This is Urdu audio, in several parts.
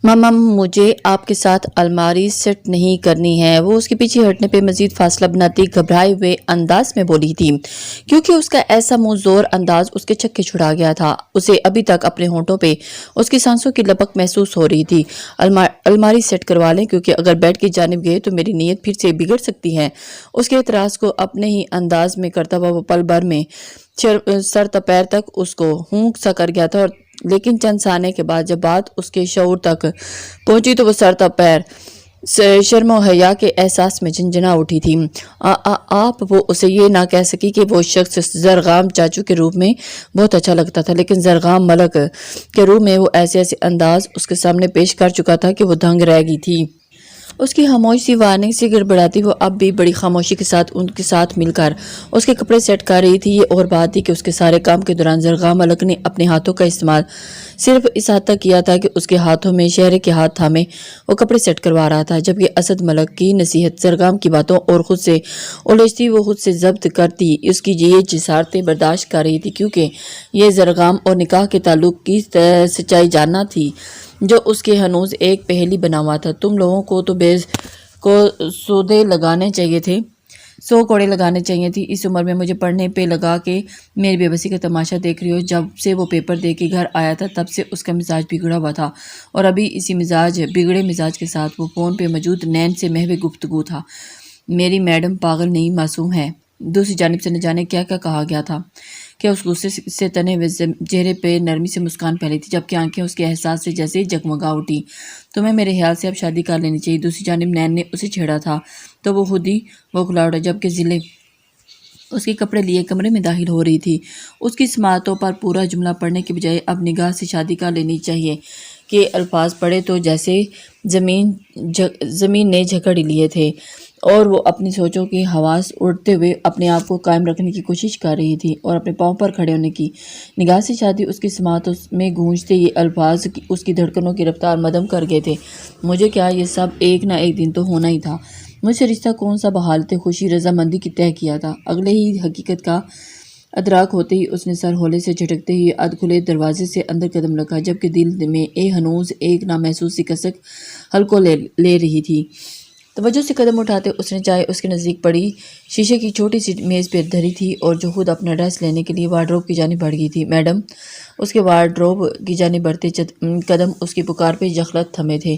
ماما مجھے آپ کے ساتھ الماری سیٹ نہیں کرنی ہے، وہ اس کے پیچھے ہٹنے پہ مزید فاصلہ بناتی گھبرائے ہوئے انداز میں بولی تھی، کیونکہ اس کا ایسا منہ زور انداز اس کے چھکے چھڑا گیا تھا۔ اسے ابھی تک اپنے ہونٹوں پہ اس کی سانسوں کی لپک محسوس ہو رہی تھی۔ الماری سیٹ کروا لیں، کیونکہ اگر بیڈ کی جانب گئے تو میری نیت پھر سے بگڑ سکتی ہے۔ اس کے اعتراض کو اپنے ہی انداز میں کرتا ہوا وہ پل بھر میں سر تا پیر تک اس کو ہونک سا کر گیا تھا، اور لیکن چند ثانیے کے بعد جب بات اس کے شعور تک پہنچی تو وہ سر تا پیر شرم و حیا کے احساس میں جھنجھنا اٹھی تھی۔ آپ وہ اسے یہ نہ کہہ سکی کہ وہ شخص زرغام چاچو کے روپ میں بہت اچھا لگتا تھا، لیکن زرغام ملک کے روپ میں وہ ایسے انداز اس کے سامنے پیش کر چکا تھا کہ وہ دنگ رہ گئی تھی۔ اس کی خاموش سی وارننگ سے گڑبڑاتی وہ اب بھی بڑی خاموشی کے ساتھ ان کے ساتھ مل کر اس کے کپڑے سیٹ کر رہی تھی۔ یہ اور بات تھی کہ اس کے سارے کام کے دوران زرغام ملک نے اپنے ہاتھوں کا استعمال صرف اس حد تک کیا تھا کہ اس کے ہاتھوں میں شہرے کے ہاتھ تھامے وہ کپڑے سیٹ کروا رہا تھا، جبکہ اسد ملک کی نصیحت زرغام کی باتوں اور خود سے الجھتی وہ خود سے ضبط کرتی اس کی یہ جسارتیں برداشت کر رہی تھی، کیونکہ یہ زرغام اور نکاح کے تعلق کی سچائی جاننا تھی جو اس کے ہنوز ایک پہیلی بنا ہوا تھا۔ تم لوگوں کو تو سودے لگانے چاہیے تھے، 100 کوڑے لگانے چاہیے تھی۔ اس عمر میں مجھے پڑھنے پہ لگا کے میری بے بسی کا تماشا دیکھ رہی ہو۔ جب سے وہ پیپر دے کے گھر آیا تھا تب سے اس کا مزاج بگڑا ہوا تھا، اور ابھی اسی بگڑے مزاج کے ساتھ وہ فون پہ موجود نین سے محو گفتگو تھا۔ میری میڈم پاگل نہیں، معصوم ہے۔ دوسری جانب سے نہ جانے کیا کیا کہا گیا تھا کہ اس غصے سے تنے ہوئے چہرے پہ نرمی سے مسکان پھیلی تھی، جبکہ آنکھیں اس کے احساس سے جیسے جگمگا اٹھی۔ تمہیں میرے خیال سے اب شادی کر لینی چاہیے۔ دوسری جانب نین نے اسے چھیڑا تھا تو وہ خود ہی بوکھلا اٹھا، جبکہ ضلع اس کے کپڑے لیے کمرے میں داخل ہو رہی تھی۔ اس کی سماعتوں پر پورا جملہ پڑھنے کے بجائے اب نگاہ سے شادی کر لینی چاہیے کہ الفاظ پڑھے تو جیسے زمین نے جھکڑ لیے تھے، اور وہ اپنی سوچوں کی حواس اڑتے ہوئے اپنے آپ کو قائم رکھنے کی کوشش کر رہی تھی اور اپنے پاؤں پر کھڑے ہونے کی۔ نگاہ سے شادی اس کی سماعتوں میں گونجتے یہ الفاظ اس کی دھڑکنوں کی رفتار مدھم کر گئے تھے۔ مجھے کیا، یہ سب ایک نہ ایک دن تو ہونا ہی تھا۔ مجھ سے رشتہ کون سا بحالت خوشی رضامندی کی طے کیا تھا۔ اگلے ہی حقیقت کا ادراک ہوتے ہی اس نے سر ہولے سے جھٹکتے ہی ادھ کھلے دروازے سے اندر قدم رکھا، جبکہ دل میں ہنوز ایک نامحسوس سی کسک حلقوں لے رہی تھی۔ توجہ سے قدم اٹھاتے اس نے چائے اس کے نزدیک پڑی شیشے کی چھوٹی سی میز پہ دھری تھی، اور جو خود اپنا ڈریس لینے کے لیے وارڈروب کی جانب بڑھ گئی تھی۔ میڈم! اس کے وارڈروب کی جانب بڑھتے قدم اس کی پکار پہ یخلت تھمے تھے۔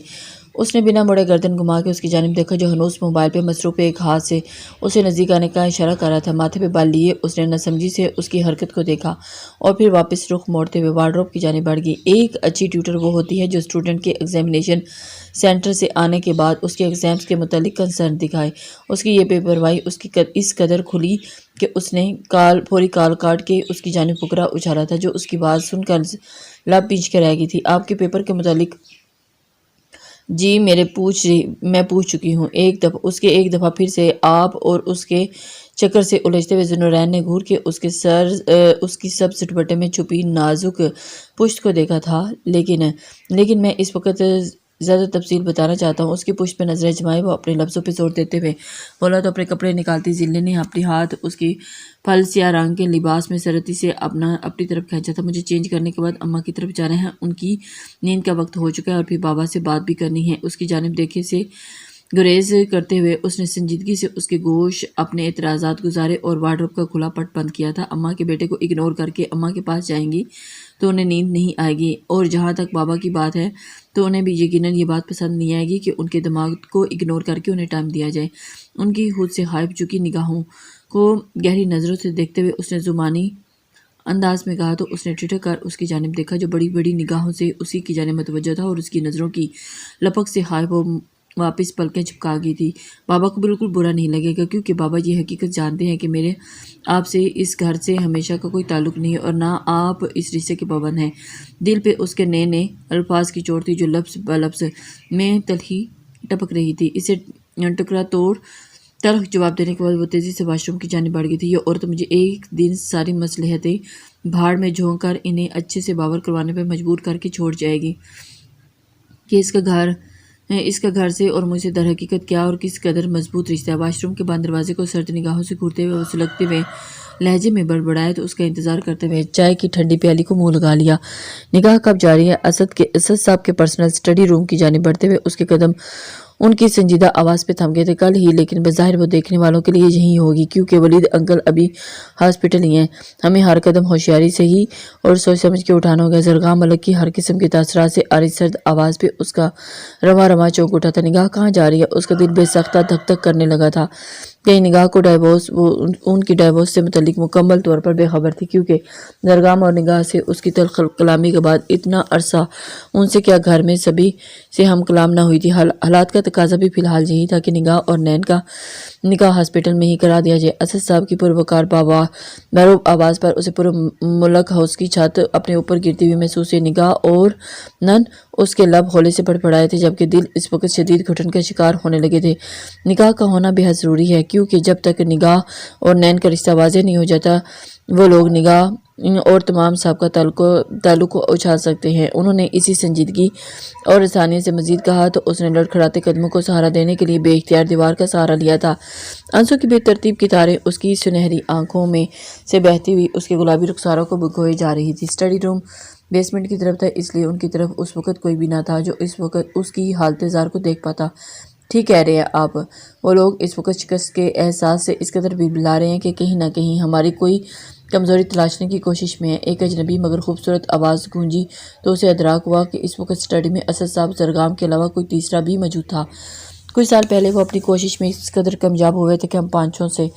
اس نے بنا مڑے گردن گھما کے اس کی جانب دیکھا، جو ہنوز موبائل پہ مصروف ایک ہاتھ سے اسے نزدیک آنے کا اشارہ کر رہا تھا۔ ماتھے پہ بال لیے اس نے ناسمجھی سے اس کی حرکت کو دیکھا اور پھر واپس رخ موڑتے ہوئے وارڈروب کی جانب بڑھ گئی۔ ایک اچھی ٹیوٹر وہ ہوتی ہے جو اسٹوڈنٹ کے ایگزامینیشن سینٹر سے آنے کے بعد اس کے ایگزامز کے متعلق کنسرن دکھائے۔ اس کی یہ بے پرواہی اس کی اس قدر کھلی کہ اس نے فوری کال کاٹ کے اس کی جانب پکرا اچھالا تھا، جو اس کی بات سن کر لب پیچ کے رہ گئی تھی۔ آپ کے پیپر کے متعلق؟ جی میں پوچھ چکی ہوں۔ ایک دفعہ پھر سے آپ اور اس کے چکر سے الجھتے ہوئے ذوالنورین نے گھور کے اس کی سب سے دوپٹے میں چھپی نازک پشت کو دیکھا تھا، لیکن میں اس وقت زیادہ تفصیل بتانا چاہتا ہوں۔ اس کی پشت پہ نظریں جمائے وہ اپنے لفظوں پہ زور دیتے ہوئے بولا تو اپنے کپڑے نکالتی ضلع نے اپنی ہاتھ اس کی پھل سیاہ رنگ کے لباس میں سرتی سے اپنی طرف کھینچا تھا۔ مجھے چینج کرنے کے بعد اماں کی طرف جانا ہے، ان کی نیند کا وقت ہو چکا ہے، اور پھر بابا سے بات بھی کرنی ہے۔ اس کی جانب دیکھے سے گریز کرتے ہوئے اس نے سنجیدگی سے اس کے گوش اپنے اعتراضات گزارے اور وارڈروب کا کھلا پٹ بند کیا تھا۔ اماں کے بیٹے کو اگنور کر کے اماں کے پاس جائیں گی تو انہیں نیند نہیں آئے گی، اور جہاں تک بابا کی بات ہے تو انہیں بھی یقیناً یہ بات پسند نہیں آئے گی کہ ان کے دماغ کو اگنور کر کے انہیں ٹائم دیا جائے۔ ان کی خود سے غائب چکی نگاہوں کو گہری نظروں سے دیکھتے ہوئے اس نے زمانی انداز میں کہا تو اس نے ٹھٹک کر اس کی جانب دیکھا، جو بڑی بڑی نگاہوں سے اسی کی جانب متوجہ تھا، اور اس کی نظروں کی لپک سے غائب ہو واپس پلکیں چپکا گئی تھی۔ بابا کو بالکل برا نہیں لگے گا، کیونکہ بابا یہ حقیقت جانتے ہیں کہ میرے آپ سے اس گھر سے ہمیشہ کا کوئی تعلق نہیں ہے، اور نہ آپ اس رشتے کے پابند ہیں۔ دل پہ اس کے نئے الفاظ کی چوٹ تھی، جو لفظ بلفظ میں تلخی ٹپک رہی تھی۔ اسے ٹکرا توڑ تلخ جواب دینے کے بعد وہ تیزی سے واش روم کی جانب بڑھ گئی تھی۔ یہ عورت مجھے ایک دن ساری مصلحتیں بھاڑ میں جھونک کر انہیں اچھے سے باور کروانے پہ مجبور کر کے چھوڑ جائے گی کہ اس کا گھر سے اور مجھ سے در حقیقت کیا اور کس قدر مضبوط رشتہ ہے۔ واش روم کے بند دروازے کو سرد نگاہوں سے گھورتے ہوئے وہ سلگتے ہوئے لہجے میں بڑبڑائے تو اس کا انتظار کرتے ہوئے چائے کی ٹھنڈی پیالی کو منہ لگا لیا۔ نگاہ کب جاری ہے؟ اسد صاحب کے پرسنل اسٹڈی روم کی جانب بڑھتے ہوئے اس کے قدم ان کی سنجیدہ آواز پہ تھم گئے تھے۔ کل ہی، لیکن بظاہر وہ دیکھنے والوں کے لیے یہی ہوگی کیونکہ ولید انکل ابھی ہاسپٹل ہی ہیں۔ ہمیں ہر قدم ہوشیاری سے ہی اور سوچ سمجھ کے اٹھانا ہوگا۔ زرگاہ ملک کی ہر قسم کے تاثرات سے آری سرد آواز پہ اس کا رواں چونک اٹھا تھا۔ نگاہ کہاں جا رہی ہے؟ اس کا دل بے سختہ دھک دھک کرنے لگا تھا۔ کہیں نگاہ کو وہ ان کی ڈائیورس سے متعلق مکمل طور پر بے خبر تھی، کیونکہ زرگام اور نگاہ سے اس کی تلخ کلامی کے بعد اتنا عرصہ ان سے کیا گھر میں سبھی سے ہم کلام نہ ہوئی تھی۔ حالات کا تقاضا بھی فی الحال یہی تھا کہ نگاہ اور نین کا نکاح ہاسپٹل میں ہی کرا دیا جائے۔ اسد صاحب کی پروکار محروب آواز پر اسے پورے ملک ہاؤس کی چھت اپنے اوپر گرتی ہوئی محسوس ہوئی۔ نگاہ اور نن اس کے لب ہولے سے پڑپڑائے تھے، جبکہ دل اس وقت شدید گھٹن کا شکار ہونے لگے تھے۔ نکاح کا ہونا بے حد ضروری ہے، کیونکہ جب تک نگاہ اور نین کا رشتہ واضح نہیں ہو جاتا وہ لوگ نگاہ اور تمام صاحب کا تعلق کو اچھال سکتے ہیں۔ انہوں نے اسی سنجیدگی اور انسانیت سے مزید کہا تو اس نے لڑکھڑاتے قدموں کو سہارا دینے کے لیے بے اختیار دیوار کا سہارا لیا تھا۔ آنسوں کی بے ترتیب کی تاریں اس کی سنہری آنکھوں میں سے بہتی ہوئی اس کے گلابی رخساروں کو بھگوئے جا رہی تھی۔ اسٹڈی روم بیسمنٹ کی طرف تھا، اس لیے ان کی طرف اس وقت کوئی بھی نہ تھا جو اس وقت اس کی حالت زار کو دیکھ پاتا۔ ٹھیک کہہ رہے ہیں آپ، وہ لوگ اس وقت شکست کے احساس سے اس قدر بلبلا رہے ہیں کہ کہیں نہ کہیں ہماری کوئی کمزوری تلاشنے کی کوشش میں ہے۔ ایک اجنبی مگر خوبصورت آواز گونجی تو اسے ادراک ہوا کہ اس وقت اسٹڈی میں اسد صاحب، زرگام کے علاوہ کوئی تیسرا بھی موجود تھا۔ کچھ سال پہلے وہ اپنی کوشش میں اس قدر کامیاب ہوئے تھے کہ ہم پانچوں سے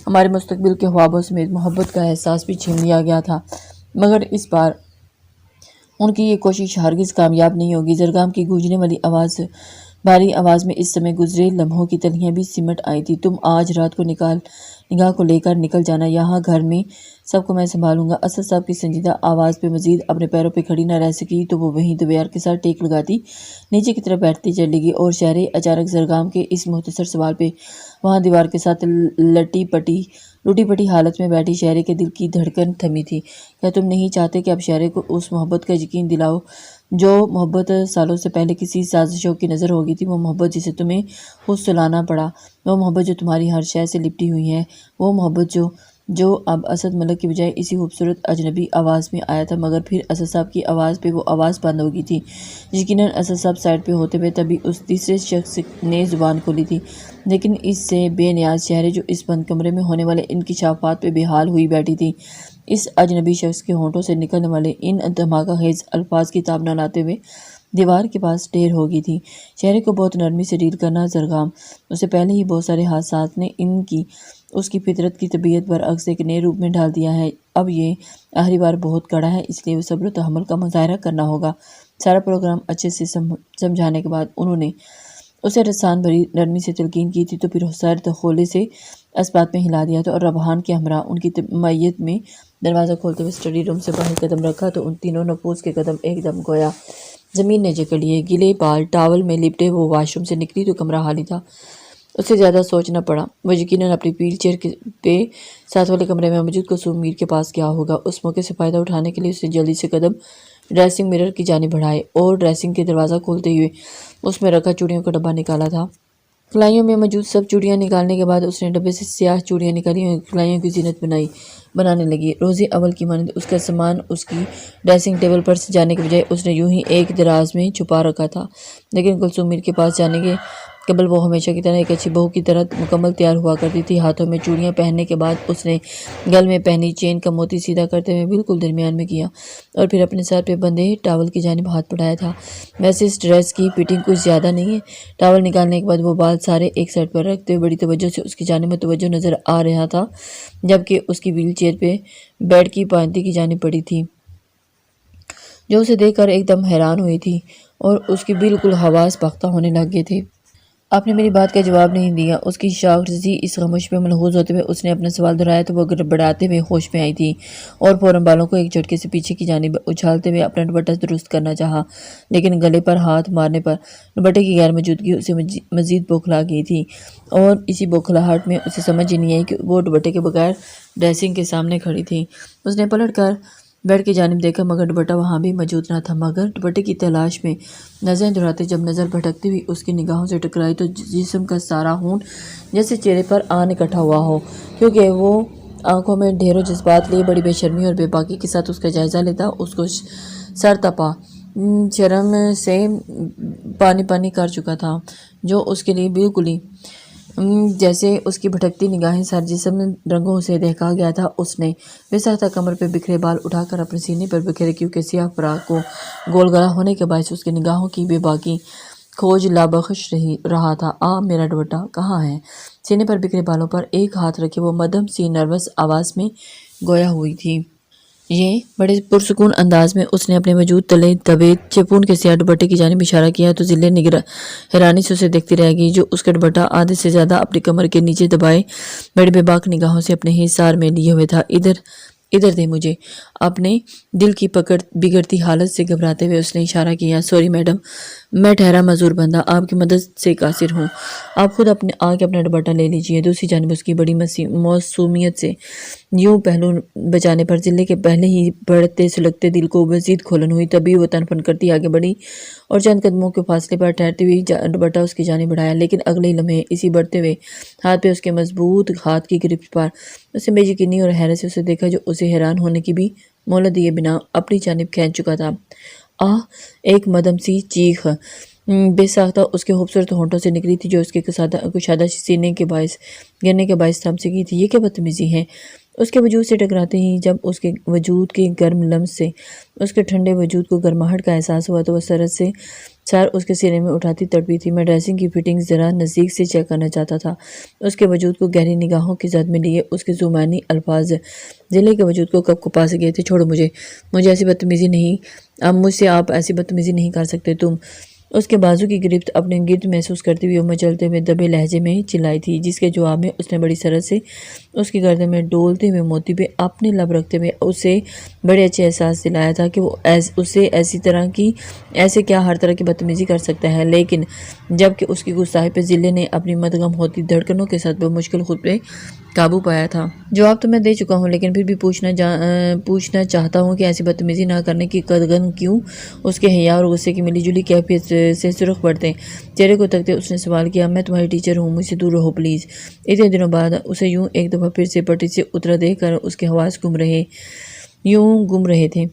ہمارے مستقبل کے خوابوں سمیت محبت کا احساس بھی چھین لیا گیا تھا، مگر اس بار ان کی یہ کوشش ہرگز کامیاب نہیں ہوگی۔ زرگام کی گونجنے والی بھاری آواز میں اس سمے گزرے لمحوں کی تلیاں بھی سمٹ آئی تھی۔ تم آج رات کو نگاہ کو لے کر نکل جانا، یہاں گھر میں سب کو میں سنبھالوں گا۔ اسد صاحب کی سنجیدہ آواز پہ مزید اپنے پیروں پہ کھڑی نہ رہ سکی تو وہ وہیں دویار کے ساتھ ٹیک لگاتی نیچے کی طرف بیٹھتی چلی گئی، اور شہرے اچانک زرگام کے اس مختصر سوال پہ وہاں دیوار کے ساتھ لٹی پٹی حالت میں بیٹھی شہرے کے دل کی دھڑکن تھمی تھی۔ کیا تم نہیں چاہتے کہ اب شہرے کو اس محبت کا یقین دلاؤ جو محبت سالوں سے پہلے کسی سازشوں کی نظر ہو گئی تھی، وہ محبت جسے تمہیں خود سلانا پڑا، وہ محبت جو تمہاری ہر شے سے لپٹی ہوئی ہے، وہ محبت جو اب اسد ملک کی بجائے اسی خوبصورت اجنبی آواز میں آیا تھا۔ مگر پھر اسد صاحب کی آواز پہ وہ آواز بند ہو گئی تھی۔ یقیناً اسد صاحب سائڈ پہ ہوتے ہوئے تبھی اس تیسرے شخص نے زبان کھولی تھی، لیکن اس سے بے نیاز شہرے جو اس بند کمرے میں ہونے والے انکشافات پہ بے حال ہوئی بیٹھی تھی، اس اجنبی شخص کے ہونٹوں سے نکلنے والے ان دھماکہ خیز الفاظ کی تاب نہ لاتے ہوئے دیوار کے پاس ڈھیر ہو گئی تھی۔ شہرے کو بہت نرمی سے ڈیل کرنا زرگام، اسے پہلے ہی بہت سارے حادثات نے اس کی فطرت کی طبیعت برعکس ایک نئے روپ میں ڈال دیا ہے۔ اب یہ آخری بار بہت کڑا ہے، اس لیے وہ صبر و تحمل کا مظاہرہ کرنا ہوگا۔ سارا پروگرام اچھے سے سمجھانے کے بعد انہوں نے اسے رسان بھری نرمی سے تلقین کی تھی تو پھر سرد خولے سے اس بات میں ہلا دیا تھا اور ربحان کے ہمراہ ان کی معیت میں دروازہ کھولتے ہوئے اسٹڈی روم سے باہر قدم رکھا تو ان تینوں نفوس کے قدم ایک دم گویا زمین نے جکڑ لیے۔ گیلے بال ٹاول میں لپٹے وہ واش روم سے نکلی تو کمرہ خالی تھا۔ اسے زیادہ سوچنا پڑا، وہ یقیناً اپنی ویل چیئر پہ ساتھ والے کمرے میں موجود کلثوم میر کے پاس گیا ہوگا۔ اس موقع سے فائدہ اٹھانے کے لیے اس نے جلدی سے قدم ڈریسنگ مرر کی جانب بڑھائے اور ڈریسنگ کے دروازہ کھولتے ہوئے اس میں رکھا چوڑیوں کا ڈبہ نکالا تھا۔ کلائیوں میں موجود سب چوڑیاں نکالنے کے بعد اس نے ڈبے سے سیاہ چوڑیاں نکالی اور کلائیوں کی زینت بنانے لگی۔ روزی اول کی مانند اس کا سامان اس کی ڈریسنگ ٹیبل پر سجانے کے بجائے اس نے یوں ہی ایک دراز میں چھپا رکھا تھا، لیکن کلثوم میر کے پاس جانے کے قبل وہ ہمیشہ کی طرح ایک اچھی بہو کی طرح مکمل تیار ہوا کرتی تھی۔ ہاتھوں میں چوڑیاں پہننے کے بعد اس نے گل میں پہنی چین کا موتی سیدھا کرتے ہوئے بالکل درمیان میں کیا اور پھر اپنے سر پہ بندھے ٹاول کی جانب ہاتھ بڑھایا تھا۔ ویسے اس ڈریس کی فٹنگ کچھ زیادہ نہیں ہے۔ ٹاول نکالنے کے بعد وہ بال سارے ایک سائڈ پر رکھتے ہوئے بڑی توجہ سے اس کی جانب متوجہ نظر آ رہا تھا، جبکہ اس کی ویل چیئر پہ بیڈ کی پائنتی کی جانب پڑی تھی، جو اسے دیکھ کر ایک دم حیران ہوئی تھی اور اس کی بالکل حواس پختہ ہونے لگ گئے تھے۔ آپ نے میری بات کا جواب نہیں دیا۔ اس کی شاخرزی اس خاموشی پہ ملحوظ ہوتے ہوئے اس نے اپنا سوال دہرایا تو وہ گڑبڑاتے ہوئے ہوش میں آئی تھی اور فوراً بالوں کو ایک جھٹکے سے پیچھے کی جانب اچھالتے ہوئے اپنا دوپٹہ درست کرنا چاہا، لیکن گلے پر ہاتھ مارنے پر دوپٹے کی غیر موجودگی اسے مزید بوکھلا گئی تھی اور اسی بوکھلاہٹ میں اسے سمجھ ہی نہیں آئی کہ وہ دوپٹے کے بغیر ڈریسنگ کے سامنے کھڑی تھی۔ اس نے پلٹ کر بیڈ کی جانب دیکھا مگر دوپٹہ وہاں بھی موجود نہ تھا، مگر دوپٹے کی تلاش میں نظریں دہراتے جب نظر بھٹکتی ہوئی اس کی نگاہوں سے ٹکرائی تو جسم کا سارا خون جیسے چہرے پر آن اکٹھا ہوا ہو، کیونکہ وہ آنکھوں میں ڈھیروں جذبات لیے بڑی بے شرمی اور بے باکی کے ساتھ اس کا جائزہ لیتا، اس کو سر تپا شرم سے پانی پانی کر چکا تھا، جو اس کے لیے بالکل ہی جیسے اس کی بھٹکتی نگاہیں سر جسم رنگوں سے دہکا گیا تھا۔ اس نے بے ساختہ کمر پہ بکھرے بال اٹھا کر اپنے سینے پر بکھیرے، کیونکہ سیاہ فراق کو گول گلا ہونے کے باعث اس کی نگاہوں کی بے باکی کھوج لابخش رہا تھا۔ میرا دوپٹہ کہاں ہے؟ سینے پر بکھرے بالوں پر ایک ہاتھ رکھے وہ مدھم سی نروس آواز میں گویا ہوئی تھی۔ یہ بڑے پرسکون انداز میں اس نے اپنے وجود تلے دبے چپون کے سیاہ دوپٹے کی جانب اشارہ کیا تو ذلے حیرانی سے اسے دیکھتی رہ گئی، جو اس کا دوپٹہ آدھے سے زیادہ اپنی کمر کے نیچے دبائے بڑے بے باک نگاہوں سے اپنے حصار میں لیے ہوئے تھا۔ ادھر دے مجھے۔ اپنے دل کی بگڑتی حالت سے گھبراتے ہوئے اس نے اشارہ کیا۔ سوری میڈم، میں ٹھہرا معذور بندہ آپ کی مدد سے قاصر ہوں، آپ خود آ کے اپنا دوپٹہ لے لیجئے۔ دوسری جانب اس کی بڑی معصومیت سے یوں پہلو بچانے پر ضلع کے پہلے ہی بڑھتے سلگتے دل کو مزید کھولن ہوئی، تبھی وہ تن پن کرتی آگے بڑھی اور چند قدموں کے فاصلے پر ٹھہرتی ہوئی دوپٹہ اس کی جانب بڑھایا، لیکن اگلے ہی لمحے اسی بڑھتے ہوئے ہاتھ پہ اس کے مضبوط ہاتھ کی گرفت پر اس نے بے یقینی اور حیرت سے اسے دیکھا، جو اسے حیران ہونے کی بھی مہلت دیے بنا اپنی جانب کھینچ چکا تھا۔ ایک مدھم سی چیخ بے ساختہ اس کے خوبصورت ہونٹوں سے نکلی تھی، جو اس کے کشادہ سینے کے باعث گرنے کے باعث تھم سی گئی تھی۔ یہ کیا بدتمیزی ہے؟ اس کے وجود سے ٹکراتے ہی جب اس کے وجود کے گرم لمس سے اس کے ٹھنڈے وجود کو گرماہٹ کا احساس ہوا تو وہ سر اس کے سینے میں اٹھاتی تڑپی تھی۔ میں ڈریسنگ کی فٹنگ ذرا نزدیک سے چیک کرنا چاہتا تھا۔ اس کے وجود کو گہری نگاہوں کی زد میں لیے اس کے زبانی الفاظ ضلع کے وجود کو کب کپا سے گئے تھے۔ چھوڑو مجھے ایسی بدتمیزی نہیں، اب مجھ سے آپ ایسی بدتمیزی نہیں کر سکتے تم۔ اس کے بازو کی گرفت اپنے گرد محسوس کرتے ہوئے وہ مچلتے ہوئے دبے لہجے میں چلائی تھی، جس کے جواب میں اس نے بڑی سرعت سے اس کی گردن میں ڈولتے ہوئے موتی پہ اپنے لب رکھتے ہوئے اسے بڑے اچھے احساس دلایا تھا کہ وہ اسے ایسے کیا ہر طرح کی بدتمیزی کر سکتا ہے، لیکن جبکہ اس کی گستاخی پہ ضلع نے اپنی مدغم ہوتی دھڑکنوں کے ساتھ بمشکل خود پہ قابو پایا تھا۔ جواب تو میں دے چکا ہوں، لیکن پھر بھی پوچھنا چاہتا ہوں کہ ایسی بدتمیزی نہ کرنے کی قدغن کیوں؟ اس کے حیا اور غصے کی ملی جلی کیفیت سے سرخ پڑتے چہرے کو تکتے اس نے سوال کیا۔ میں تمہاری ٹیچر ہوں، مجھ سے دور رہو پلیز۔ اتنے دنوں بعد اسے یوں ایک دفعہ پھر سے پٹری سے اترا دیکھ کر اس کے حواس گم رہے تھے،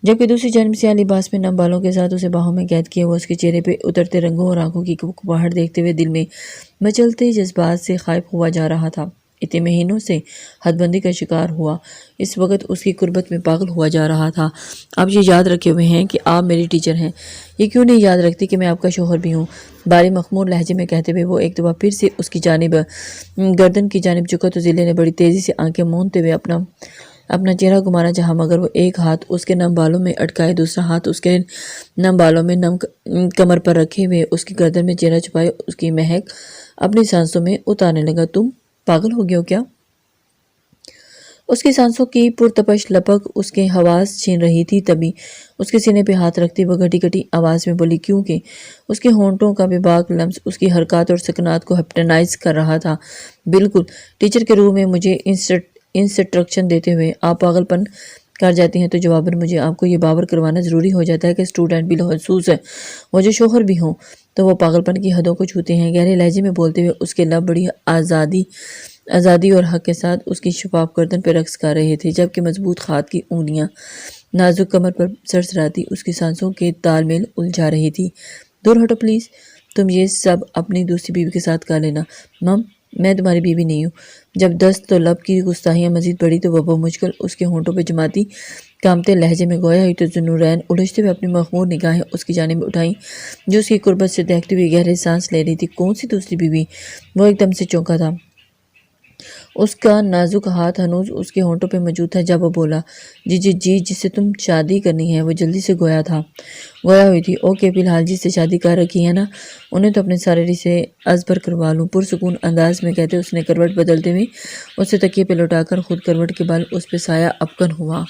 جبکہ دوسری جانب سیاہ لباس میں نم بالوں کے ساتھ اسے باہوں میں قید کیے وہ اس کے چہرے پہ اترتے رنگوں اور آنکھوں کی کپکپاہٹ دیکھتے ہوئے دل میں مچلتے جذبات سے خائف ہوا جا رہا تھا۔ اتنے مہینوں سے حد بندی کا شکار ہوا، اس وقت اس کی قربت میں پاگل ہوا جا رہا تھا۔ آپ یہ یاد رکھے ہوئے ہیں کہ آپ میری ٹیچر ہیں، یہ کیوں نہیں یاد رکھتی کہ میں آپ کا شوہر بھی ہوں؟ باری مخمور لہجے میں کہتے ہوئے وہ ایک دفعہ پھر سے اس کی جانب گردن کی جانب جھکا تو ضلع نے بڑی تیزی سے آنکھیں موندتے ہوئے اپنا چہرہ گھمانا چاہا، مگر وہ ایک ہاتھ اس کے نم بالوں میں اٹکائے، دوسرا ہاتھ اس کے نم بالوں میں نم کمر پر رکھے ہوئے اس کی گردن میں چہرہ چھپائے اس کی مہک اپنی سانسوں میں اتارنے لگا۔ تم پاگل ہو گئے ہو کیا؟ اس کی سانسوں کی پرتپش لپک اس کے حواس چھین رہی تھی، تبھی اس کے سینے پہ ہاتھ رکھتی وہ گھٹی گھٹی آواز میں بولی، کیونکہ اس کے ہونٹوں کا بے باک لمس اس کی حرکات اور سکنات کو ہپنوٹائز کر رہا تھا۔ بالکل ٹیچر کے روح میں مجھے انسٹرکشن دیتے ہوئے آپ پاگل پن کر جاتی ہیں تو جواباً مجھے آپ کو یہ باور کروانا ضروری ہو جاتا ہے کہ اسٹوڈنٹ بھی خصوص ہے، وہ جو شوہر بھی ہوں تو وہ پاگل پن کی حدوں کو چھوتے ہیں۔ گہرے لہجے میں بولتے ہوئے اس کے لب بڑی آزادی اور حق کے ساتھ اس کی شفاف گردن پہ رقص کر رہے تھے، جبکہ مضبوط ہاتھ کی انگلیاں نازک کمر پر سرسراتی اس کی سانسوں کے تال میل الجھا رہی تھی۔ دور ہٹو پلیز، تم یہ سب اپنی دوسری بیوی کے ساتھ کر لینا۔ مم، میں تمہاری بیوی نہیں ہوں۔ جب دست و لب کی گستاخیاں مزید بڑھی تو وہ بمشکل اس کے ہونٹوں پہ جماتی کامتے لہجے میں گویا ہوئی تو ذوالنورین الجھتے ہوئے اپنی مخمور نگاہیں اس کی جانب اٹھائیں، جو اس کی قربت سے دیکھتی ہوئی گہرے سانس لے رہی تھی۔ کون سی دوسری بیوی؟ وہ ایک دم سے چونکا تھا، اس کا نازک ہاتھ ہنوز اس کے ہونٹوں پہ موجود تھا جب وہ بولا، جی جس سے تم شادی کرنی ہے۔ وہ جلدی سے گویا ہوئی تھی۔ اوکے، فی الحال جس سے شادی کر رکھی ہے نا، انہیں تو اپنے سارے رشتے ازبر کروا لوں، پرسکون انداز میں کہتے اس نے کروٹ بدلتے ہوئے اسے تکیے پہ لٹا کر خود کروٹ کے بل اس پہ سایہ افکن ہوا۔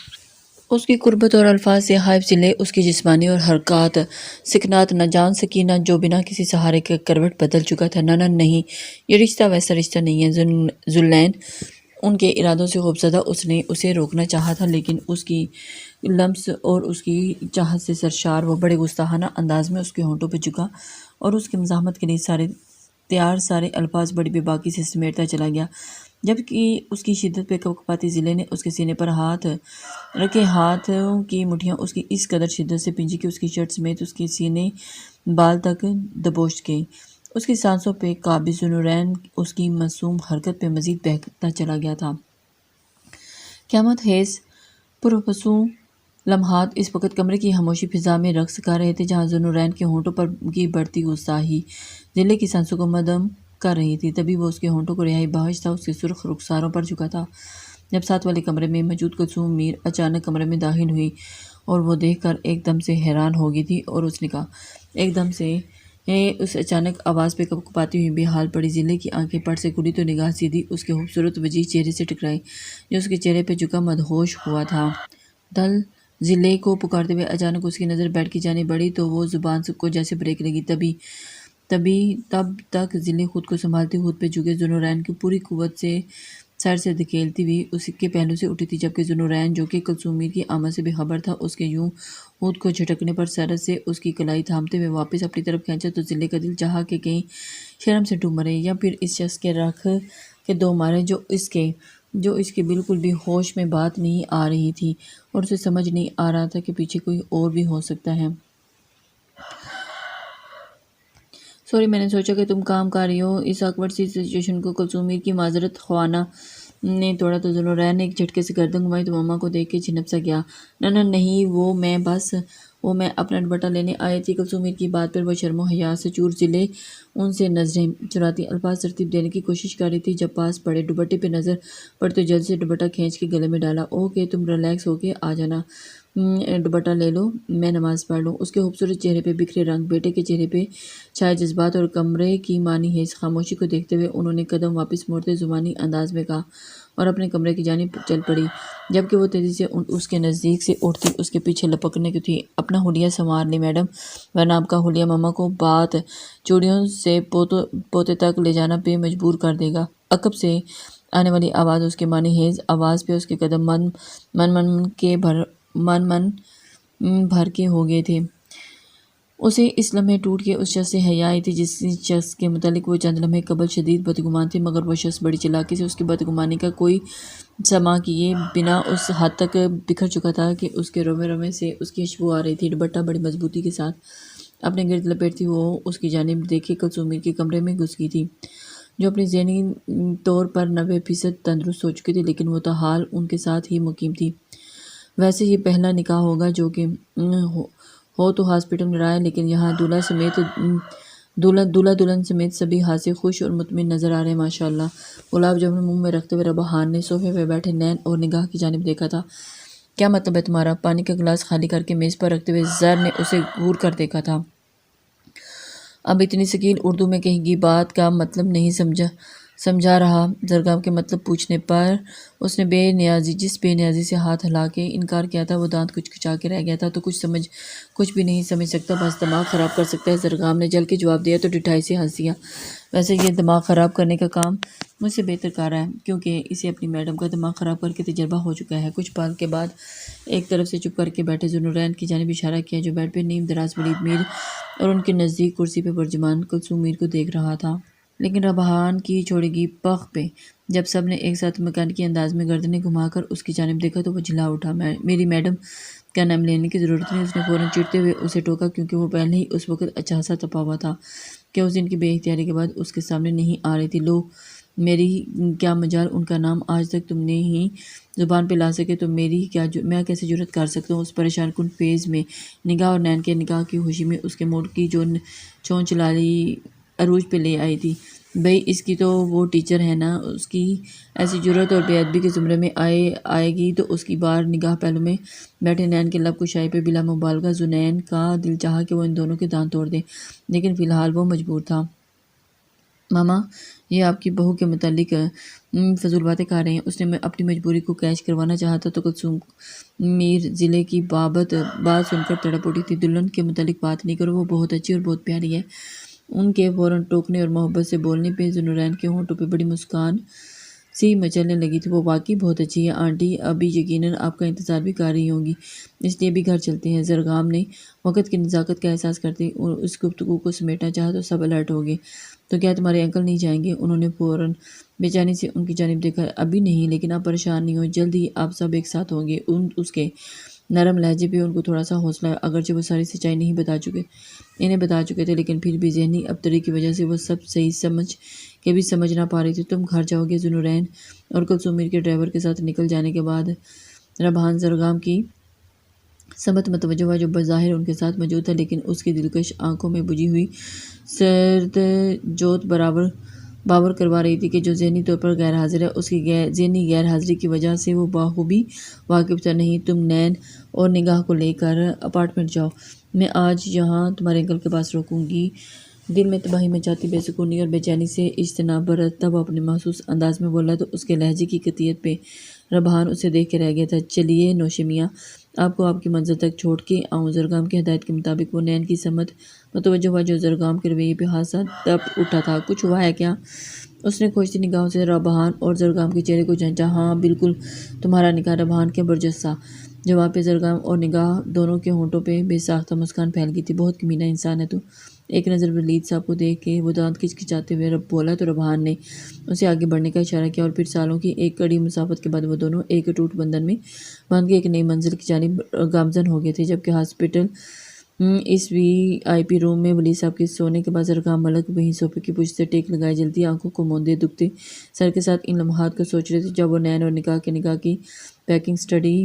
اس کی قربت اور الفاظ سے خائف ضلع اس کی جسمانی اور حرکات سکنات نہ جان سکی، نہ جو بنا کسی سہارے کے کروٹ بدل چکا تھا۔ نہ نہیں، یہ رشتہ ویسا رشتہ نہیں ہے ذوالنورین۔ ان کے ارادوں سے خوفزدہ اس نے اسے روکنا چاہا تھا، لیکن اس کی لمس اور اس کی چاہت سے سرشار وہ بڑے گستاخانہ انداز میں اس کے ہونٹوں پہ جھکا اور اس کی مزاحمت کے لیے سارے الفاظ بڑی بے باکی سے سمیٹتا چلا گیا۔ جبکہ اس کی شدت پہ کپکپاتی ضلع نے اس کے سینے پر ہاتھ رکھے، ہاتھوں کی مٹھیاں اس کی اس قدر شدت سے پنجی کہ اس کی شرٹ سمیت اس کے سینے بال تک دبوچ گئی۔ اس کی سانسوں پہ قابض ذوالنورین اس کی معصوم حرکت پہ مزید بہکتا چلا گیا تھا۔ قیامت خیز پرسکون لمحات اس وقت کمرے کی خاموشی فضا میں رقص کر رہے تھے، جہاں ذوالنورین کے ہونٹوں پر کی بڑھتی غصہی ضلع کی سانسوں کو مدھم کر رہی تھی۔ تبھی وہ اس کے ہونٹوں کو رہائی بخش تھا، اس کے سرخ رخساروں پر جھکا تھا، جب ساتھ والے کمرے میں موجود کلثوم میر اچانک کمرے میں داخل ہوئی اور وہ دیکھ کر ایک دم سے حیران ہو گئی تھی، اور اس نے کہا ایک دم سے اس اچانک آواز پہ کپکپاتی ہوئی بے حال پڑی ضلع کی آنکھیں پٹ سے کھلی تو نگاہ سیدھی اس کے خوبصورت وجیح چہرے سے ٹکرائی، جو اس کے چہرے پہ جھکا مدہوش ہوا تھا۔ دل ضلع کو پکارتے ہوئے اچانک اس کی نظر بیڈ کی جانب بڑھی تو وہ زبان کو جیسے بریک لگی۔ تب تک ضلع خود کو سنبھالتی خود پہ جھکے ذوالنورین کو پوری قوت سے سر سے دھکیلتی ہوئی اس کے پہلو سے اٹھی تھی، جبکہ ذوالنورین جو کہ کلثوم میر کی آمد سے بے خبر تھا، اس کے یوں خود کو جھٹکنے پر سر سے اس کی کلائی تھامتے ہوئے واپس اپنی طرف کھینچا تو ضلع کا دل چاہا کہ کہیں شرم سے ڈوب مرے یا پھر اس شخص کے رکھ کے دو مارے جو اس کے بالکل بھی ہوش میں بات نہیں آ رہی تھی، اور اسے سمجھ نہیں آ رہا تھا کہ پیچھے کوئی اور بھی ہو سکتا ہے۔ سوری، میں نے سوچا کہ تم کام کر رہی ہو۔ اس آکورڈ سی سچویشن کو کلثوم میر کی معذرت خواہانہ نے توڑا تو ذوالنورین نے ایک جھٹکے سے گردن گھمائی تو ماما کو دیکھ کے جھنپ سا گیا۔ نہ نہیں، وہ میں اپنا دوپٹہ لینے آئی تھی۔ کلثوم میر کی بات پر وہ شرم و حیا سے چور ضلع ان سے نظریں چراتی الفاظ ترتیب دینے کی کوشش کر رہی تھی، جب پاس پڑے دوپٹے پہ نظر پڑی تو جلد سے دوپٹہ کھینچ کے گلے میں ڈالا۔ اوکے، تم ریلیکس ہو کے آ جانا، دوپٹہ لے لو، میں نماز پڑھ لوں۔ اس کے خوبصورت چہرے پہ بکھرے رنگ، بیٹے کے چہرے پہ چھائے جذبات اور کمرے کی معنی خیز خاموشی کو دیکھتے ہوئے انہوں نے قدم واپس موڑتے زبانی انداز میں کہا اور اپنے کمرے کی جانب چل پڑی، جبکہ وہ تیزی سے اس کے نزدیک سے اٹھتی اس کے پیچھے لپکنے کی تھی۔ اپنا حلیہ سنوار لیں میڈم، ورنہ آپ کا حلیہ ماما کو بات چوڑیوں سے پوتے تک لے جانا پہ مجبور کر دے گا۔ عقب سے آنے والی آواز اس کے معنی خیز آواز پہ اس کے قدم من بھر کے ہو گئے تھے۔ اسے اس لمحے ٹوٹ کے اس شخص سے حیا آئی تھی جس شخص کے متعلق وہ چند لمحے قبل شدید بدگمان تھی، مگر وہ شخص بڑی چالاکی سے اس کی بدگمانی کا کوئی سماع کیے بنا اس حد تک بکھر چکا تھا کہ اس کے روے سے اس کی خوشبو آ رہی تھی۔ دوپٹہ بڑی مضبوطی کے ساتھ اپنے گرد لپیٹتی وہ اس کی جانب دیکھے کلثوم میر کے کمرے میں گھس گئی تھی، جو اپنی ذہنی طور پر 90% تندرست ہو چکی تھی، لیکن وہ تاحال ان کے ساتھ ہی مقیم تھی۔ ویسے یہ پہلا نکاح ہوگا جو کہ ہو تو ہاسپٹل میں رہا ہے، لیکن یہاں دولہا دلہن سمیت سبھی خاصے خوش اور مطمئن نظر آ رہے ہیں، ماشاءاللہ۔ گلاب جامن منہ میں رکھتے ہوئے ربحان نے صوفے پہ بیٹھے نین اور نگاہ کی جانب دیکھا تھا۔ کیا مطلب ہے تمہارا؟ پانی کا گلاس خالی کر کے میز پر رکھتے ہوئے زر نے اسے گور کر دیکھا تھا۔ اب اتنی ثقیل اردو میں کہی گئی بات کا مطلب نہیں سمجھا رہا۔ زرگاب کے مطلب پوچھنے پر اس نے جس بے نیازی سے ہاتھ ہلا کے انکار کیا تھا، وہ دانت کچکچا کے رہ گیا تھا۔ تو کچھ بھی نہیں سمجھ سکتا، بس دماغ خراب کر سکتا ہے۔ زرگاب نے جل کے جواب دیا تو ڈٹھائی سے ہنس دیا۔ ویسے یہ دماغ خراب کرنے کا کام مجھ سے بہتر کر رہا ہے، کیونکہ اسے اپنی میڈم کا دماغ خراب کر کے تجربہ ہو چکا ہے۔ کچھ پل کے بعد ایک طرف سے چپ کر کے بیٹھے ذوالنورین کی جانب اشارہ کیا، جو بیڈ پہ نیم دراز ولید میر اور ان کے نزدیک کرسی پہ پرجمان کلثوم میر کو دیکھ رہا تھا۔ لیکن ربحان کی چھوڑی گئی پگ پہ جب سب نے ایک ساتھ مکانیکی انداز میں گردنیں گھما کر اس کی جانب دیکھا تو وہ جھلا اٹھا۔ میری میڈم کا نام لینے کی ضرورت نہیں، اس نے فوراً چڑھتے ہوئے اسے ٹوکا، کیونکہ وہ پہلے ہی اس وقت اچھا خاصا تپا ہوا تھا کہ اس دن کی بے اختیاری کے بعد اس کے سامنے نہیں آ رہی تھی۔ لو، میری کیا مجال ان کا نام آج تک تم نے ہی زبان پہ لا سکے تو میں کیسے جرأت کر سکتا ہوں؟ اس پریشان کن فیز میں نگاہ اور نین کے نکاح کی خوشی میں اس کے موڈ کی جو چونچ لالی عروج پہ لے آئی تھی۔ بھئی اس کی تو وہ ٹیچر ہے نا، اس کی ایسی جرأت اور بے ادبی کے زمرے میں آئے گی تو اس کی بار نگاہ پہلو میں بیٹھے نین کے لب کشائی پہ بلا مبالغہ زنین کا دل چاہا کہ وہ ان دونوں کے دانت توڑ دے، لیکن فی الحال وہ مجبور تھا۔ ماما، یہ آپ کی بہو کے متعلق فضول باتیں کر رہے ہیں۔ اس نے اپنی مجبوری کو کیش کروانا چاہا تھا تو کلثوم میر ضلع کی بات سن کر تڑپ اٹھی تھی۔ دلہن کے متعلق بات نہیں کرو، وہ بہت اچھی اور بہت پیاری ہے۔ ان کے فوراً ٹوکنے اور محبت سے بولنے پہ ذوالنورین کے ہونٹوں پہ بڑی مسکان سی مچلنے لگی تھی۔ وہ واقعی بہت اچھی ہے آنٹی، ابھی یقیناً آپ کا انتظار بھی کر رہی ہوں گی، اس لیے بھی گھر چلتے ہیں۔ زرگام نے وقت کی نزاکت کا احساس کرتے اس گفتگو کو سمیٹنا چاہا تو سب الرٹ ہو گئے۔ تو کیا تمہارے انکل نہیں جائیں گے؟ انہوں نے فوراً بے چینی سے ان کی جانب دیکھا۔ ابھی نہیں، لیکن آپ پریشان نہیں ہو، جلد ہی آپ سب ایک ساتھ ہوں گے۔ اس کے نرم لہجے پہ ان کو تھوڑا سا حوصلہ ہے، اگرچہ وہ ساری سچائی نہیں انہیں بتا چکے تھے، لیکن پھر بھی ذہنی ابتری کی وجہ سے وہ سب صحیح سمجھ نہ پا رہی تھی۔ تم گھر جاؤ گے؟ ذوالنورین اور کلثوم میر کے ڈرائیور کے ساتھ نکل جانے کے بعد ربحان زرگام کی سمت متوجہ ہوا، جو بظاہر ان کے ساتھ موجود تھا، لیکن اس کی دلکش آنکھوں میں بجھی ہوئی سرد جوت باور کروا رہی تھی کہ جو ذہنی طور پر غیر حاضر ہے، اس کی ذہنی غیر حاضری کی وجہ سے وہ بخوبی واقف تھا۔ نہیں، تم نین اور نگاہ کو لے کر اپارٹمنٹ جاؤ، میں آج یہاں تمہارے انکل کے پاس رکوں گی۔ دل میں تباہی مچاتی بے سکونی اور بے چینی سے اجتناب برتتا وہ اپنے محسوس انداز میں بولا تو اس کے لہجے کی قطعیت پہ ربحان اسے دیکھ کے رہ گیا تھا۔ چلیے نوشے میاں، آپ کو آپ کی منزل تک چھوڑ کے آؤں۔ زرگام کی ہدایت کے مطابق وہ نین کی سمت متوجہ ہوا، جو زرگام کے رویے پہ حادثہ تپ اٹھا تھا۔ کچھ ہوا ہے کیا؟ اس نے کھوجتی نگاہوں سے ربحان اور زرگام کے چہرے کو جانچا۔ ہاں بالکل، تمہارا نکاح۔ ربحان کے برجستہ جواب پہ زرگام اور نگاہ دونوں کے ہونٹوں پہ بے ساختہ مسکان پھیل گئی تھی۔ بہت کمینہ انسان ہے تو۔ ایک نظر ولید صاحب کو دیکھ کے وہ دانت کھچکھچاتے ہوئے بولا تو ربحان نے اسے آگے بڑھنے کا اشارہ کیا، اور پھر سالوں کی ایک کڑی مسافت کے بعد وہ دونوں ایک اٹوٹ بندھن میں باندھ کے ایک نئی منزل کی جانب گامزن ہو گئے تھے۔ جبکہ ہاسپٹل اس VIP روم میں ولید صاحب کے سونے کے بعد زرگام ملک وہیں صوفے کی پشت سے ٹیک لگائے جلتی آنکھوں کو موندے دکھتے سر کے ساتھ ان لمحات کو سوچ رہے تھے، جب وہ نین اور نگاہ کی پیکنگ اسٹڈی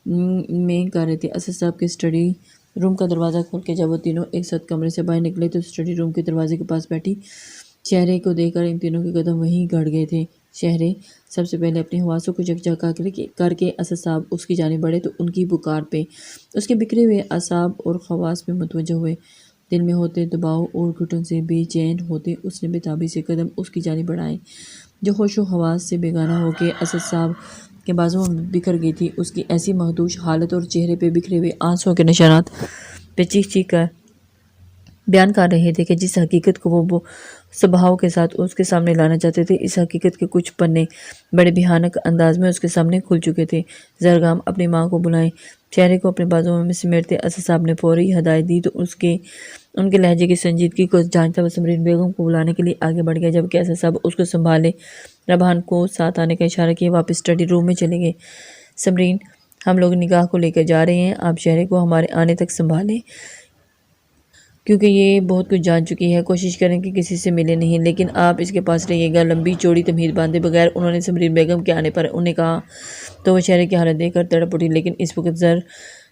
میں کر رہے تھے۔ اسد صاحب کے اسٹڈی روم کا دروازہ کھول کے جب وہ تینوں ایک ساتھ کمرے سے باہر نکلے تو اسٹڈی روم کے دروازے کے پاس بیٹھی شہرے کو دیکھ کر ان تینوں کے قدم وہیں گڑ گئے تھے۔ شہرے سب سے پہلے اپنے حواسوں کو یکجا کر کے اسد صاحب اس کی جانب بڑھے تو ان کی پکار پہ اس کے بکھرے ہوئے اعصاب اور حواس پہ متوجہ ہوئے۔ دل میں ہوتے دباؤ اور گھٹن سے بے چین ہوتے اس نے بےتابی سے قدم اس کی جانب بڑھائے، جو ہوش و حواس سے بیگانہ ہو کے اسد صاحب کے بازوؤں میں بکھر گئی تھی۔ اس کی ایسی مخدوش حالت اور چہرے پہ بکھرے ہوئے آنسوؤں کے نشانات پہ چیخ کر بیان کر رہے تھے کہ جس حقیقت کو وہ سبہاؤ کے ساتھ اس کے سامنے لانا چاہتے تھے، اس حقیقت کے کچھ پنے بڑے بھیانک انداز میں اس کے سامنے کھل چکے تھے۔ زرگام، اپنی ماں کو بلائیں۔ چہرے کو اپنے بازوؤں میں سمیٹتے اسد صاحب نے فوری ہدایت دی تو ان کے لہجے کی سنجیدگی کو جانچتا وہ سمرین بیگم کو بلانے کے لیے آگے بڑھ گیا، جبکہ اسد صاحب اس کو سنبھالے ربحان کو ساتھ آنے کا اشارہ کیے واپس اسٹڈی روم میں چلے گئے۔ سمرین، ہم لوگ نگاہ کو لے کر جا رہے ہیں، آپ شہرے کو ہمارے آنے تک سنبھالیں، کیونکہ یہ بہت کچھ جان چکی ہے۔ کوشش کریں کہ کسی سے ملے نہیں، لیکن آپ اس کے پاس رہیے گا۔ لمبی چوڑی تمہید باندھے بغیر انہوں نے سمرین بیگم کے آنے پر انہیں کہا تو وہ شہرے کی حالت دیکھ کر تڑپ اٹھی، لیکن اس وقت زر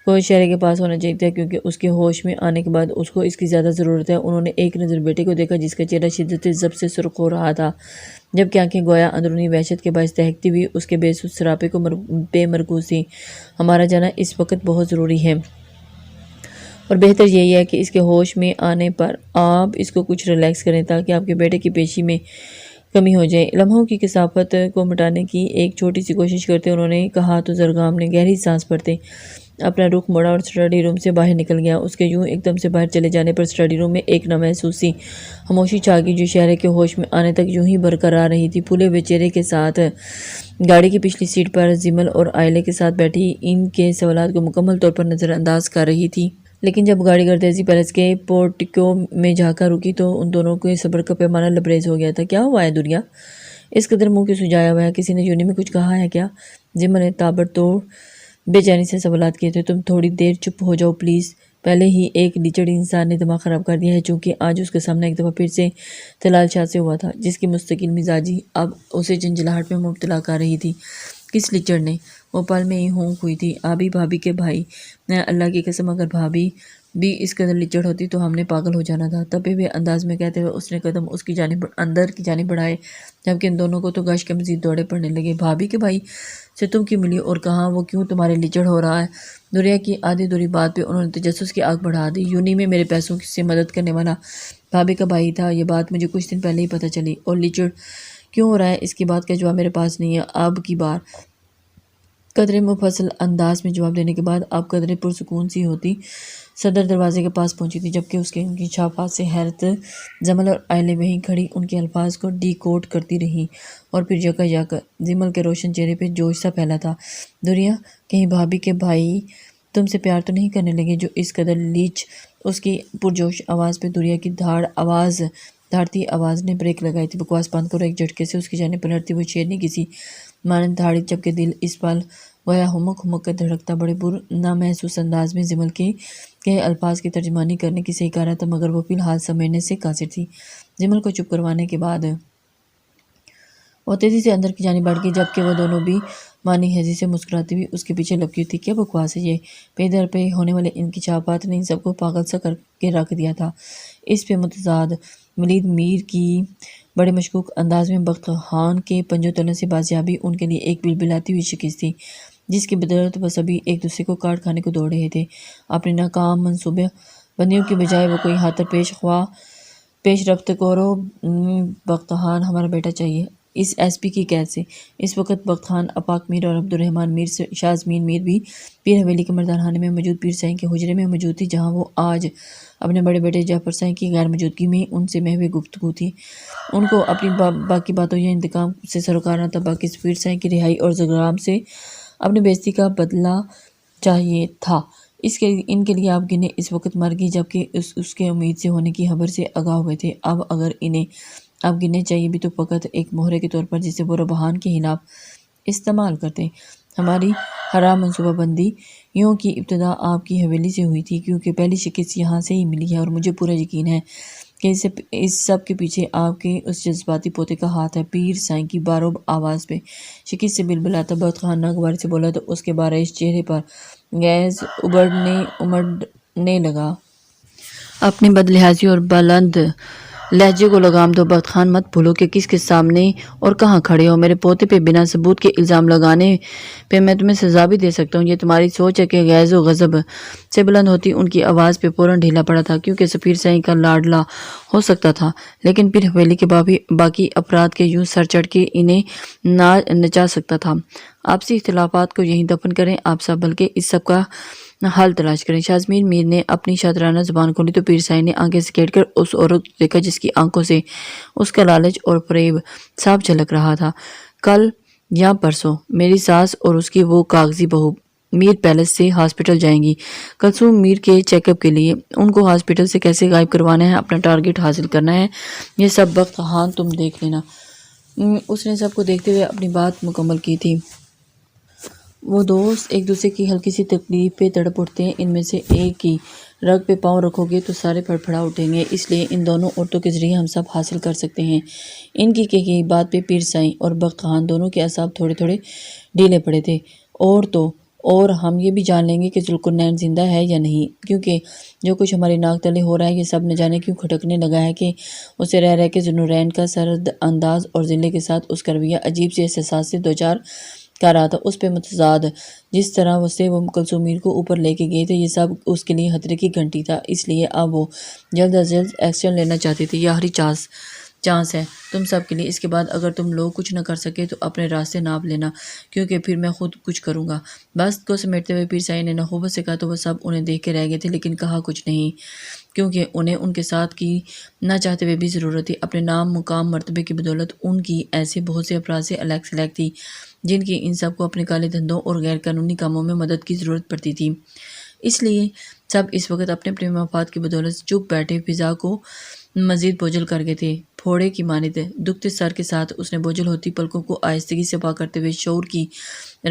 کو شہرے کے پاس ہونا چاہیے تھا، کیونکہ اس کے ہوش میں آنے کے بعد اس کو اس کی زیادہ ضرورت ہے۔ انہوں نے ایک نظر بیٹے کو دیکھا، جس کا چہرہ شدت ضبط سے سرخ ہو رہا تھا، جبکہ آنکھیں گویا اندرونی وحشت کے باعث دہکتی ہوئی اس کے بے سود سراپے پہ مرکوز تھیں۔ ہمارا جانا اس وقت بہت ضروری ہے، اور بہتر یہی ہے کہ اس کے ہوش میں آنے پر آپ اس کو کچھ ریلیکس کریں تاکہ آپ کے بیٹے کی پیشی میں کمی ہو جائے۔ لمحوں کی کثافت کو مٹانے کی ایک چھوٹی سی کوشش کرتے انہوں نے کہا تو زرگام نے گہری سانس بھرتے اپنا رخ موڑا اور اسٹڈی روم سے باہر نکل گیا۔ اس کے یوں ایک دم سے باہر چلے جانے پر اسٹڈی روم میں ایک نامحسوس سی خاموشی چھا گئی، جو شہرے کے ہوش میں آنے تک یوں ہی برقرار رہی تھی۔ پھولے ہوئے چہرے کے ساتھ گاڑی کی پچھلی سیٹ پر زمل اور آئلے کے ساتھ بیٹھی ان کے سوالات کو مکمل طور پر نظر انداز کر رہی تھی، لیکن جب گاڑی گردیزی پیلس کے پورٹیکو میں جا کر رکی تو ان دونوں کے صبر کا پیمانہ لبریز ہو گیا تھا۔ کیا ہوا ہے دنیا؟ اس قدر منہ کیوں سجایا ہوا ہے؟ کسی نے یونی میں کچھ کہا ہے کیا؟ زمل نے تابڑتوڑ بے چینی سے سوالات کیے تھے۔ تم تھوڑی دیر چپ ہو جاؤ پلیز، پہلے ہی ایک لیچڑ انسان نے دماغ خراب کر دیا ہے، چونکہ آج اس کے سامنے ایک دفعہ پھر سے طلال شاہ سے ہوا تھا، جس کی مستقل مزاجی اب اسے جھنجھلاہٹ میں مبتلا کر رہی تھی۔ کس لیچڑ نے؟ وہ پل میں ہی ہونک ہوئی تھی۔ آبی بھابی کے بھائی، اللہ کی قسم اگر بھابی بھی اس قدر لیچڑ ہوتی تو ہم نے پاگل ہو جانا تھا۔ تپے ہوئے انداز میں کہتے ہوئے اس نے قدم اس کی جانب اندر کی جانب بڑھائے، جبکہ ان دونوں کو تو گش کے مزید دوڑے پڑنے لگے۔ بھابی کے بھائی سے تم کیوں ملی اور کہاں وہ کیوں تمہارے لیچڑ ہو رہا ہے؟ دوریا کی آدھی دوری بات پہ انہوں نے تجسس کی آگ بڑھا دی۔ یونی میں میرے پیسوں سے مدد کرنے والا بھابی کا بھائی تھا، یہ بات مجھے کچھ دن پہلے ہی پتہ چلی، اور لیچڑ کیوں ہو رہا ہے اس کی بات کا جواب میرے پاس نہیں ہے۔ اب کی بار قدرے مفصل انداز میں جواب دینے کے بعد آپ قدرے پرسکون سی ہوتی صدر دروازے کے پاس پہنچی تھی، جبکہ اس کے انکشافات سے حیرت جمل اور آئلے وہیں کھڑی ان کے الفاظ کو ڈی کوڈ کرتی رہی، اور پھر یکا یک جمل کے روشن چہرے پہ جوش سا پھیلا تھا۔ دنیا، کہیں بھابھی کے بھائی تم سے پیار تو نہیں کرنے لگے جو اس قدر لیچ؟ اس کی پرجوش آواز پہ دنیا کی دھاڑتی آواز نے بریک لگائی تھی۔ بکواس بند کرو، ایک جھٹکے سے اس کی جانب پلٹتی ہوئی شیرنی کسی مانند دھاڑی، جبکہ دل اس پل گویا ہمک ہمک کر دھڑکتا، بڑے نامحسوس انداز میں جمل کے کہے الفاظ کی ترجمانی کرنے کی صحیح کہہ رہا تھا، مگر وہ فی الحال سمجھنے سے قاصر تھی۔ جمل کو چپ کروانے کے بعد وہ تیزی سے اندر کی جانب بڑھ گئی، جبکہ وہ دونوں بھی مانی ہیزی سے مسکراتی ہوئی اس کے پیچھے لپکی تھی۔ کیا بکواس ہے یہ؟ پے در پہ ہونے والے انکشافات نے ان سب کو پاگل سا کر کے رکھ دیا تھا۔ اس پہ متضاد ولید میر کی بڑے مشکوک انداز میں بخت خان کے پنجوں تلوں سے بازیابی ان کے لیے ایک بلبلاتی ہوئی شکست تھی، جس کی بدولت وہ سبھی ایک دوسرے کو کاٹ کھانے کو دوڑ رہے تھے۔ اپنی ناکام منصوبہ بندیوں کی بجائے وہ کوئی ہاتھ پیش رفت کرو۔ بخت خان ہمارا بیٹا چاہیے، اس ایس پی کی قید سے۔ اس وقت بخت خان، افاق میر اور عبدالرحمن میر شازمین میر بھی پیر حویلی کے مردان خانے میں موجود پیر سائیں کے حجرے میں موجود تھی، جہاں وہ آج اپنے بڑے بیٹے جعفر سائیں کی غیر موجودگی میں ان سے محو گفتگو تھی۔ ان کو اپنی باقی باتوں یا انتقام سے سروکار نہ تھا، باقی پیر سائیں کی رہائی اور زنگرام سے اپنی بےعزتی کا بدلہ چاہیے تھا۔ ان کے لیے آپ گنے اس وقت مر گئی، جبکہ اس کے امید سے ہونے کی خبر سے آگاہ ہوئے تھے۔ اب اگر انہیں اب گننے چاہیے بھی تو فقط ایک مہرے کے طور پر، جسے وہ ربحان کے خلاف استعمال کرتے۔ ہماری حرام منصوبہ بندی یوں کی ابتدا آپ کی حویلی سے ہوئی تھی، کیونکہ پہلی شکست یہاں سے ہی ملی ہے، اور مجھے پورا یقین ہے کہ اس سب کے پیچھے آپ کے اس جذباتی پوتے کا ہاتھ ہے۔ پیر سائیں کی باروب آواز پہ شکست سے بلبلاتا بخت خان ناگواری سے بولا تو اس کے بارش چہرے پر گیز امڑنے لگا۔ اپنی بد لحاظی اور بلند لہجے کو لگام دو بخت خان، مت بھولو کہ کس کے سامنے اور کہاں کھڑے ہو۔ میرے پوتے پہ بنا ثبوت کے الزام لگانے پہ میں تمہیں سزا بھی دے سکتا ہوں۔ یہ تمہاری سوچ ہے کہ غیظ و غضب سے بلند ہوتی ان کی آواز پہ فوراً ڈھیلا پڑا تھا، کیونکہ سفیر سائیں کا لاڈلا ہو سکتا تھا، لیکن پھر حویلی کے باقی افراد کے یوں سر چڑھ کے انہیں نہ نچا سکتا تھا۔ آپسی اختلافات کو یہیں دفن کریں آپ سب، بلکہ اس سب کا حل تلاش کریں۔ شازمین میر نے اپنی شاطرانہ زبان کھولی تو پیر سائیں نے آنکھیں سکیڑ کر اس عورت کو دیکھا، جس کی آنکھوں سے اس کا لالچ اور فریب صاف جھلک رہا تھا۔ کل یا پرسوں میری ساس اور اس کی وہ کاغذی بہو میر پیلس سے ہاسپٹل جائیں گی کلثوم میر کے چیک اپ کے لیے۔ ان کو ہاسپٹل سے کیسے غائب کروانا ہے، اپنا ٹارگٹ حاصل کرنا ہے، یہ سب بخت خان تم دیکھ لینا۔ اس نے سب کو دیکھتے ہوئے اپنی بات مکمل کی تھی۔ وہ دوست ایک دوسرے کی ہلکی سی تکلیف پہ تڑپ اٹھتے ہیں، ان میں سے ایک کی رگ پہ پاؤں رکھو گے تو سارے پھڑپھڑا اٹھیں گے، اس لیے ان دونوں عورتوں کے ذریعے ہم سب حاصل کر سکتے ہیں۔ ان کی کہی گئی بات پہ پیر سائیں اور بخت خان دونوں کے اعصاب تھوڑے تھوڑے ڈھیلے پڑے تھے۔ اور ہم یہ بھی جان لیں گے کہ ذوالقرنین زندہ ہے یا نہیں، کیونکہ جو کچھ ہمارے ناک تلے ہو رہا ہے یہ سب نہ جانے کیوں کھٹکنے لگا ہے کہ اسے رہ رہ کے ذوالنورین کا سرد انداز اور ذلے کے ساتھ اس کا رویہ عجیب سے احساسات سے دوچار کر رہا تھا۔ اس پہ متضاد جس طرح سے وہ کلثوم میر کو اوپر لے کے گئے تھے، یہ سب اس کے لیے خطرے کی گھنٹی تھا، اس لیے اب وہ جلد از جلد ایکشن لینا چاہتی تھی۔ یہ آخری چانس ہے تم سب کے لیے، اس کے بعد اگر تم لوگ کچھ نہ کر سکے تو اپنے راستے ناپ لینا، کیونکہ پھر میں خود کچھ کروں گا۔ بات کو سمیٹتے ہوئے پیر سائیں نے نخوت سے کہا تو وہ سب انہیں دیکھ کے رہ گئے تھے، لیکن کہا کچھ نہیں، کیونکہ انہیں ان کے ساتھ کی نہ چاہتے ہوئے بھی ضرورت تھی۔ اپنے نام مقام مرتبے کی بدولت ان کی ایسے بہت سے افراد سے الیک سلیک تھی جن کی ان سب کو اپنے کالے دھندوں اور غیر قانونی کاموں میں مدد کی ضرورت پڑتی تھی، اس لیے سب اس وقت اپنے اپنے مفاد کی بدولت چپ بیٹھے فضا کو مزید بوجھل کر گئے تھے۔ پھوڑے کی مانند دکھتے سر کے ساتھ اس نے بوجھل ہوتی پلکوں کو آہستگی سے پا کرتے ہوئے شعور کی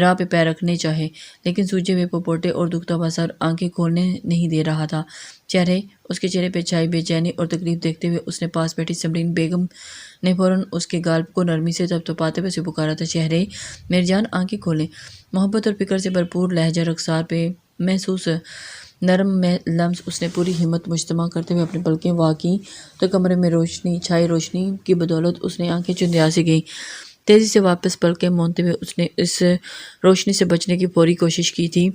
راہ پہ پیر رکھنے چاہے، لیکن سوجے ہوئے پپوٹے اور دکھتا ہوا سر آنکھیں کھولنے نہیں دے رہا تھا۔ اس کے چہرے پہ چھائی بے چینی اور تکلیف دیکھتے ہوئے اس نے پاس بیٹھی سمرین بیگم نے فوراً اس کے گال کو نرمی سے تپتپاتے ہوئے اسے پکارا تھا، شہرے میری جان آنکھیں کھولیں۔ محبت اور فکر سے بھرپور لہجہ رخسار پہ محسوس نرم لمس اس نے پوری ہمت مجتمع کرتے ہوئے اپنی پلکیں وا کی تو کمرے میں چھائی روشنی کی بدولت اس نے آنکھیں چندیا سی گئی۔ تیزی سے واپس پلکیں موندتے ہوئے اس نے اس روشنی سے بچنے کی پوری کوشش کی تھی۔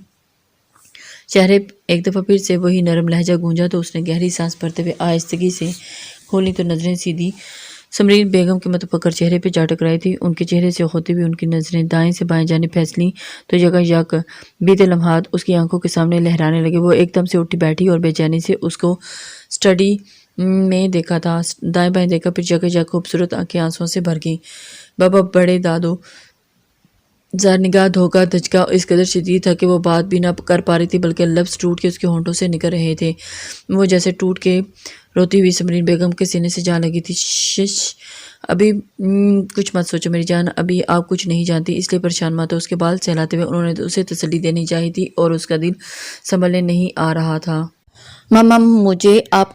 چہرے ایک دفعہ پھر سے وہی نرم لہجہ گونجا تو اس نے گہری سانس بھرتے ہوئے آہستگی سے کھولی تو نظریں سیدھی سمرین بیگم کے متفکر چہرے پہ جا ٹکرائی تھی۔ ان کے چہرے سے ہوتے ہوئے ان کی نظریں دائیں سے بائیں جانب پھسلیں تو یک بیتے لمحات اس کی آنکھوں کے سامنے لہرانے لگے۔ وہ ایک دم سے اٹھی بیٹھی اور بے چینی سے اس کو اسٹڈی میں دیکھا تھا، دائیں بائیں دیکھا، پھر جگہ خوبصورت آنکھیں آنسوؤں سے بھر گئیں۔ بابا بڑے دادو زار نگاہ دھوکا دھچکا اس قدر شدید تھا کہ وہ بات بھی نہ کر پا رہی تھی، بلکہ لفظ ٹوٹ کے اس کے ہونٹوں سے نکل رہے تھے۔ وہ جیسے ٹوٹ کے روتی ہوئی سمرین بیگم کے سینے سے جا لگی تھی۔ شش، ابھی کچھ مت سوچو میری جان، ابھی آپ کچھ نہیں جانتی، اس لیے پریشان مت ہو۔ اس کے بال سہلاتے ہوئے انہوں نے اسے تسلی دینی چاہی تھی اور اس کا دل سنبھلنے نہیں آ رہا تھا۔ ماما، مجھے آپ